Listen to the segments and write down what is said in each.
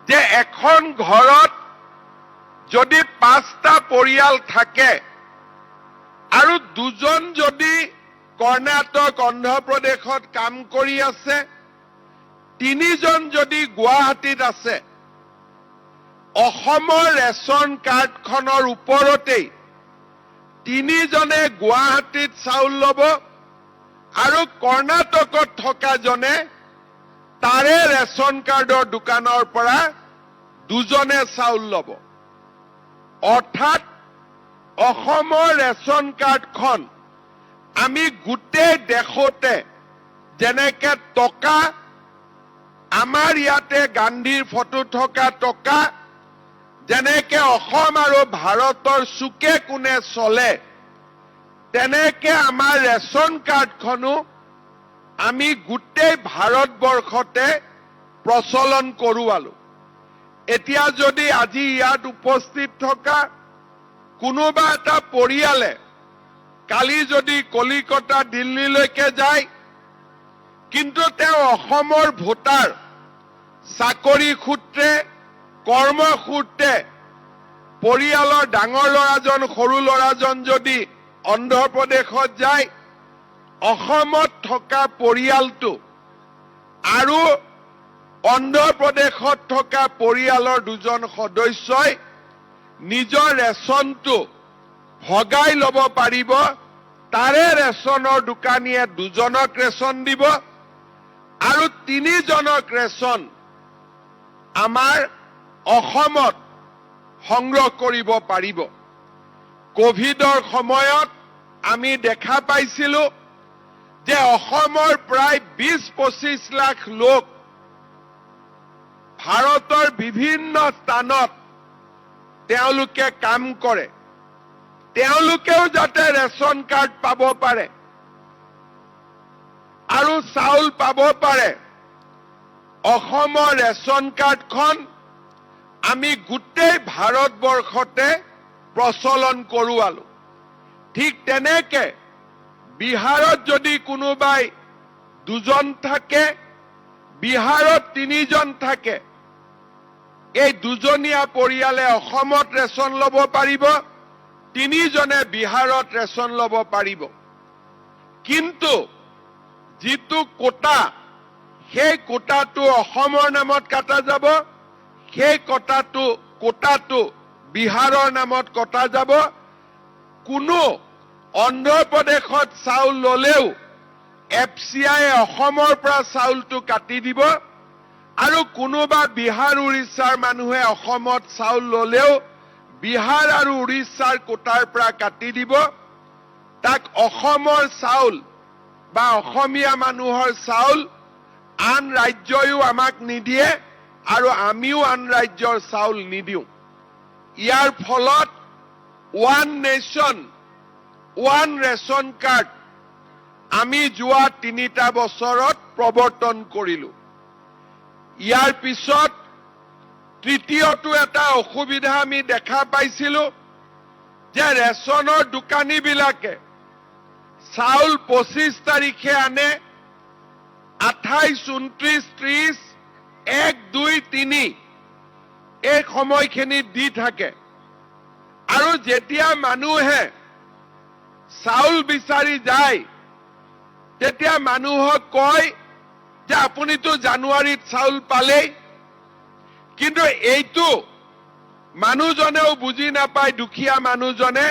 যে এখন ঘৰত যদি 5টা পৰিয়াল থাকে আৰু দুজন যদি কৰ্ণাটক অন্ধ্ৰপ্ৰদেশত কাম কৰি আছে, 3জন যদি গুৱাহাটীত আছে, অসমৰ ৰেচন কাৰ্ডখনৰ ওপৰতেই 3জনে গুৱাহাটীত চাউল ল'ব আৰু কৰ্ণাটকত থকা জনে তাৰে ৰেচন কাৰ্ডৰ দোকানৰ পৰা 2জনে চাউল ল'ব। অৰ্থাৎ অসমৰ ৰেচন কাৰ্ডখন আমি গোটেই দেশতে যেনেকে টকা, আমাৰ ইয়াতে গান্ধীৰ ফটো থকা টকা যেনেকে অসম আৰু ভাৰতৰ চুকে কোণে চলে, তেনেকে আমাৰ ৰেচন কাৰ্ডখনো আমি গোটেই ভাৰতবৰ্ষতে প্ৰচলন কৰোৱালো। এতিয়া যদি আজি ইয়াত উপস্থিত থকা কোনোবা এটা পৰিয়ালে কালি যদি কলিকতা দিল্লীলৈকে যায়, কিন্তু তেওঁ অসমৰ ভোটাৰ, চাকৰি সূত্ৰে কৰ্মসূত্ৰে পৰিয়ালৰ ডাঙৰ ল'ৰাজন সৰু ল'ৰাজন যদি অন্ধ্ৰপ্ৰদেশত যায়, অসমত থকা পৰিয়ালটো আৰু অন্ধ্ৰপ্ৰদেশত থকা পৰিয়ালৰ 2জন সদস্যই নিজৰ ৰেচনটো ভগাই ল'ব পাৰিব। তাৰে ৰেচনৰ দোকানীয়ে 2জনক ৰেচন দিব আৰু 3জনক ৰেচন আমাৰ অসমত সংগ্ৰহ কৰিব পাৰিব। কোভিডৰ সময়ত আমি দেখা পাইছিলো যে অসমৰ প্ৰায় 20-25 লাখ লোক ভাৰতৰ বিভিন্ন স্থানত তেওঁলোকে কাম কৰে, তেওঁলোকেও যাতে ৰেচন কাৰ্ড পাব পাৰে আৰু চাউল পাব পাৰে, অসমৰ ৰেচন কাৰ্ডখন আমি গোটেই ভাৰতবৰ্ষতে প্ৰচলন কৰোৱালো। ঠিক তেনেকে বিহাৰত যদি কোনোবাই 2জন থাকে, বিহাৰত 3জন থাকে, এই 2জনীয়া পৰিয়ালে অসমত ৰেচন ল'ব পাৰিব, 3জনে বিহাৰত ৰেচন ল'ব পাৰিব। কিন্তু যিটো কোটা, সেই কোটাটো অসমৰ নামত কাটা যাব, সেই কোটাটো বিহাৰৰ নামত কটা যাব। কোনো অন্ধ্ৰপ্ৰদেশত চাউল ল'লেও FCI অসমৰ পৰা চাউলটো কাটি দিব আৰু কোনোবা বিহাৰ উৰিষ্যাৰ মানুহে অসমত চাউল ল'লেও বিহাৰ আৰু উৰিষ্যাৰ কোটাৰ পৰা কাটি দিব। তাক অসমৰ চাউল বা অসমীয়া মানুহৰ চাউল আন ৰাজ্যইও আমাক নিদিয়ে আৰু আমিও আন ৰাজ্যৰ চাউল নিদিওঁ। ইয়াৰ ফলত one nation, one ration card আমি যোৱা 3টা বছৰত প্ৰৱৰ্তন কৰিলো। ইয়াৰ পিছত তৃতীয়টো এটা অসুবিধা আমি দেখা পাইছিলো যে ৰেচনৰ দোকানীবিলাকে চাউল 25 তাৰিখে আনে, 28, 29, 30, 1, 2, 3 এই সময়খিনিত দি থাকে আৰু যেতিয়া মানুহে চাউল বিচাৰি যায় তেতিয়া মানুহক কয় যে আপুনিতো জানুৱাৰীত চাউল পালেই। কিন্তু এইটো মানুহজনেও বুজি নাপায়, দুখীয়া মানুহজনে,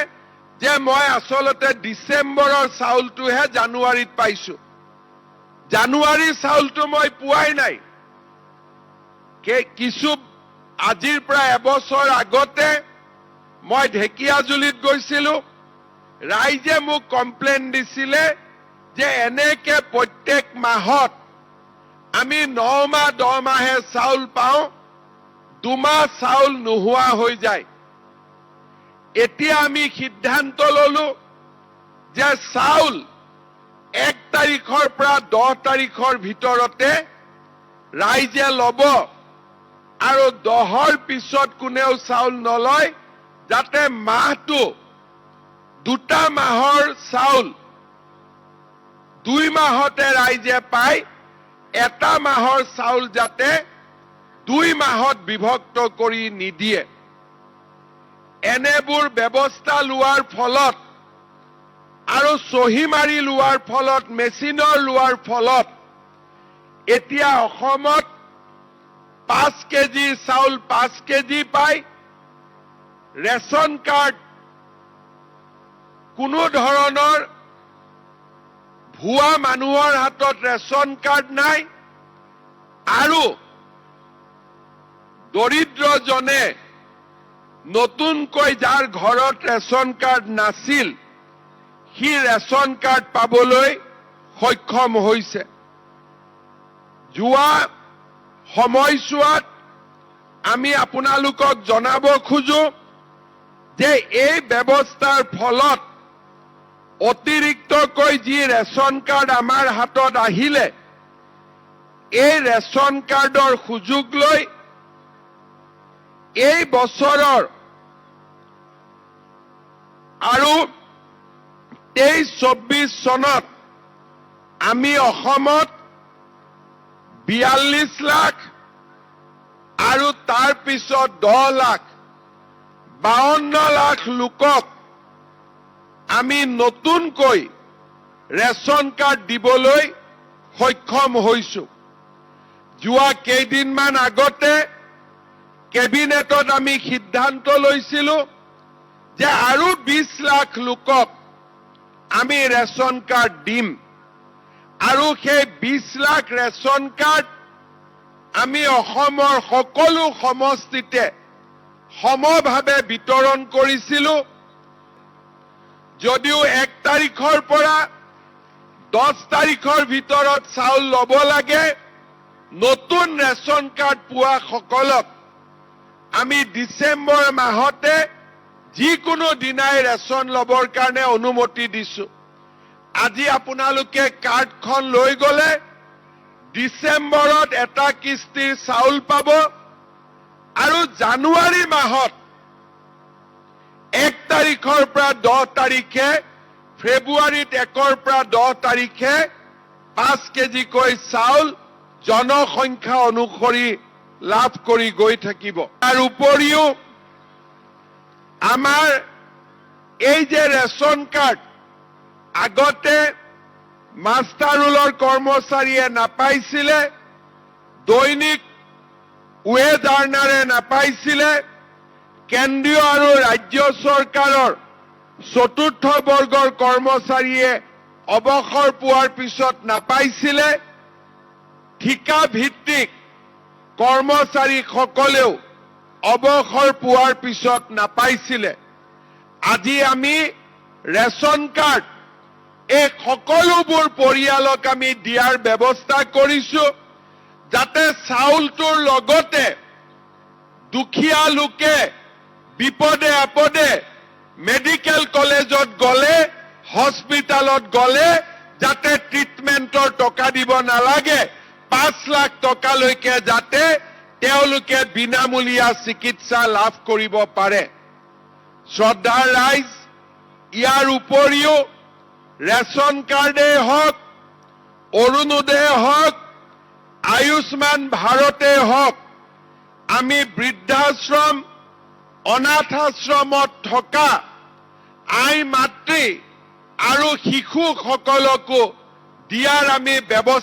যে মই আচলতে ডিচেম্বৰৰ চাউলটোহে জানুৱাৰীত পাইছো, জানুৱাৰীৰ চাউলটো মই পোৱাই নাই। কিছু আজিৰ পৰা এবছৰ আগতে মই ঢেকিয়াজুলিত গৈছিলো, ৰাইজে মোক কমপ্লেইন দিছিলে যে এনেকে প্ৰত্যেক মাহত আমি 9 মাহ 10 মাহে চাউল পাওঁ, 2 মাহ চাউল নোহোৱা হৈ যায়। এতিয়া আমি সিদ্ধান্ত ললো যে চাউল 1 তাৰিখৰ পৰা 10 তাৰিখৰ ভিতৰতে ৰাইজে ল'ব আৰু 10ৰ পিছত কোনেও চাউল নলয়, যাতে মাহটো 2টা মাহৰ চাউল 2 মাহতে ৰাইজে পায়, 1টা মাহৰ চাউল যাতে 2 মাহত বিভক্ত কৰি নিদিয়ে। এনেবোৰ ব্যৱস্থা লোৱাৰ ফলত আৰু চহী মাৰি লোৱাৰ ফলত, মেচিনৰ লোৱাৰ ফলত এতিয়া অসমত 5 কেজি চাউল 5 কেজি পায়। ৰেচন কাৰ্ড কোনো ধৰণৰ ভুৱা মানুহৰ হাতত ৰেচন কাৰ্ড নাই আৰু দৰিদ্ৰজনে নতুনকৈ যাৰ ঘৰত ৰেচন কাৰ্ড নাছিল সি ৰেচন কাৰ্ড পাবলৈ সক্ষম হৈছে। যোৱা সময়ছোৱাত আমি আপোনালোকক জনাব খোজো যে এই ব্যৱস্থাৰ ফলত অতিৰিক্তকৈ যি ৰেচন কাৰ্ড আমাৰ হাতত আহিলে, এই ৰেচন কাৰ্ডৰ সুযোগ লৈ এই বছৰৰ আৰু 23-24 চনত আমি অসমত 42 লাখ আৰু তাৰ পিছত 10 লাখ 52 লাখ লোকক আমি নতুনকৈ ৰেচন কাৰ্ড দিবলৈ সক্ষম হৈছো। যোৱা কেইদিনমান আগতে কেবিনেটত আমি সিদ্ধান্ত লৈছিলো যে আৰু 20 লাখ লোকক আমি ৰেচন কাৰ্ড দিম আৰু সেই 20 লাখ ৰেচন কাৰ্ড আমি অসমৰ সকলো সমষ্টিতে সমভাৱে বিতৰণ কৰিছিলো। যদিও 1 তাৰিখৰ পৰা 10 তাৰিখৰ ভিতৰত চাউল ল'ব লাগে, নতুন ৰেচন কাৰ্ড পোৱা সকলক আমি ডিচেম্বৰ মাহতে যিকোনো দিনাই ৰেচন ল'বৰ কাৰণে অনুমতি দিছো। আজি আপোনালোকে কাৰ্ডখন লৈ গ'লে ডিচেম্বৰত এটা কিস্তিৰ চাউল পাব আৰু জানুৱাৰী মাহত 1 তাৰিখৰ পৰা 10 তাৰিখে, ফেব্ৰুৱাৰীত 1ৰ পৰা 10 তাৰিখে 5 কেজিকৈ চাউল জনসংখ্যা অনুসৰি লাভ কৰি গৈ থাকিব। তাৰ উপৰিও আমাৰ এই যে ৰেচন কাৰ্ড আগতে মাষ্টাৰ ৰোলৰ কৰ্মচাৰীয়ে নাপাইছিলে, দৈনিক ৱেজ আৰ্ণাৰে নাপাইছিলে, কেন্দ্ৰীয় আৰু ৰাজ্য চৰকাৰৰ 4ৰ্থ বৰ্গৰ কৰ্মচাৰীয়ে অৱসৰ পোৱাৰ পিছত নাপাইছিলে, ঠিকা ভিত্তিক কৰ্মচাৰীসকলেও অৱসৰ পোৱাৰ পিছত নাপাইছিলে। আজি আমি ৰেচন কাৰ্ড এই সকলোবোৰ পৰিয়ালক আমি দিয়াৰ ব্যৱস্থা কৰিছো, যাতে চাউলটোৰ লগতে দুখীয়া লোকে বিপদে আপদে মেডিকেল কলেজত গ'লে, হস্পিটালত গ'লে যাতে ট্ৰিটমেণ্টৰ টকা দিব নালাগে, 5 লাখ টকালৈকে যাতে তেওঁলোকে বিনামূলীয়া চিকিৎসা লাভ কৰিব পাৰে। শ্ৰদ্ধাৰ ৰাইজ, ইয়াৰ উপৰিও ৰেচন কাৰ্ডেই হওক, অৰুণোদয়ে হওক, আয়ুষ্মান ভাৰতেই হওক, আমি বৃদ্ধাশ্ৰম, অনাথ আশ্ৰমত থকা আই মাতৃ আৰু শিশুসকলকো দিয়াৰ আমি ব্যৱস্থা